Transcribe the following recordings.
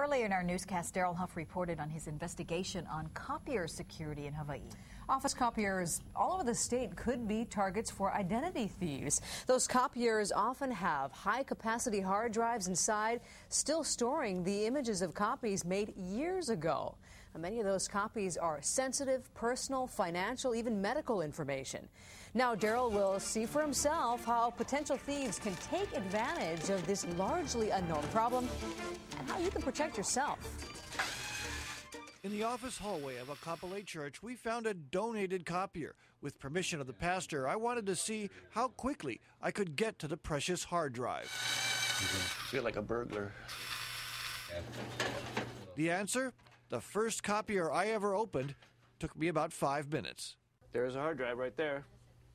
Earlier in our newscast, Daryl Huff reported on his investigation on copier security in Hawaii. Office copiers all over the state could be targets for identity thieves. Those copiers often have high-capacity hard drives inside, still storing the images of copies made years ago. Many of those copies are sensitive, personal, financial, even medical information. Now Daryl will see for himself how potential thieves can take advantage of this largely unknown problem and how you can protect yourself. In the office hallway of a Kapolei church, we found a donated copier. With permission of the pastor, I wanted to see how quickly I could get to the precious hard drive. Feel like a burglar. The answer? The first copier I ever opened took me about 5 minutes. There's a hard drive right there.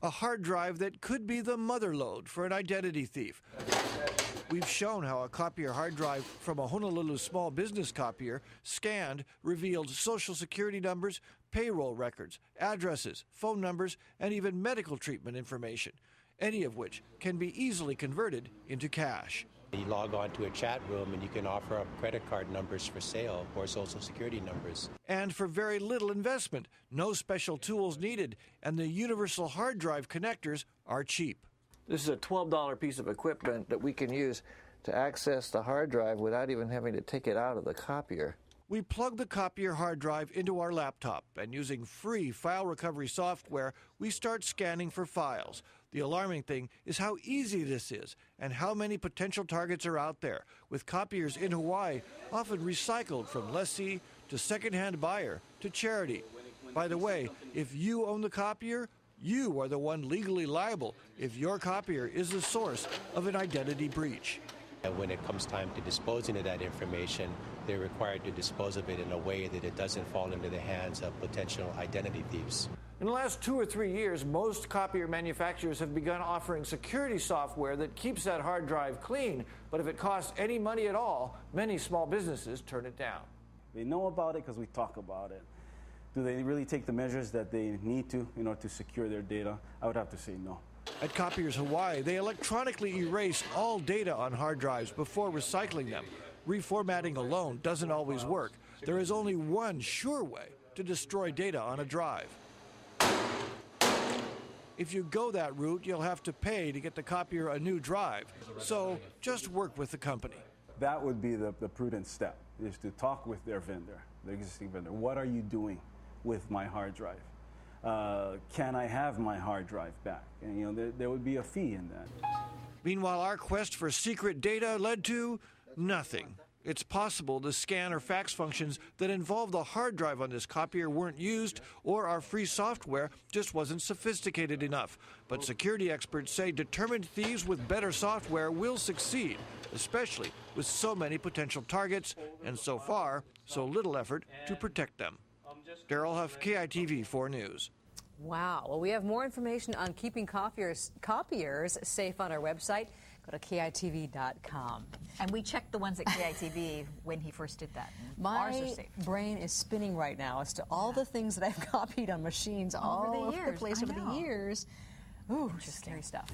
A hard drive that could be the mother lode for an identity thief. We've shown how a copier hard drive from a Honolulu small business copier scanned revealed social security numbers, payroll records, addresses, phone numbers, and even medical treatment information, any of which can be easily converted into cash. You log on to a chat room and you can offer up credit card numbers for sale or social security numbers. And for very little investment, no special tools needed, and the universal hard drive connectors are cheap. This is a $12 piece of equipment that we can use to access the hard drive without even having to take it out of the copier. We plug the copier hard drive into our laptop, and using free file recovery software, we start scanning for files. The alarming thing is how easy this is and how many potential targets are out there, with copiers in Hawaii often recycled from lessee to secondhand buyer to charity. By the way, if you own the copier, you are the one legally liable if your copier is the source of an identity breach. And when it comes time to disposing of that information, they're required to dispose of it in a way that it doesn't fall into the hands of potential identity thieves. In the last 2 or 3 years, most copier manufacturers have begun offering security software that keeps that hard drive clean. But if it costs any money at all, many small businesses turn it down. They know about it because we talk about it. Do they really take the measures that they need to in order to secure their data? I would have to say no. At Copiers Hawaii, they electronically erase all data on hard drives before recycling them. Reformatting alone doesn't always work. There is only one sure way to destroy data on a drive. If you go that route, you'll have to pay to get the copier a new drive. So just work with the company. That would be the prudent step, is to talk with their vendor, the existing vendor. What are you doing with my hard drive? Can I have my hard drive back? And there would be a fee in that. Meanwhile, our quest for secret data led to nothing. It's possible the scan or fax functions that involve the hard drive on this copier weren't used, or our free software just wasn't sophisticated enough. But security experts say determined thieves with better software will succeed, especially with so many potential targets and so far, so little effort to protect them. Daryl Huff, KITV 4 News. Wow. Well, we have more information on keeping copiers safe on our website. Go to KITV.com. And we checked the ones at KITV when he first did that. My brain is spinning right now as to all the things that I've copied on machines all over the place over the years. Ooh, just scary stuff.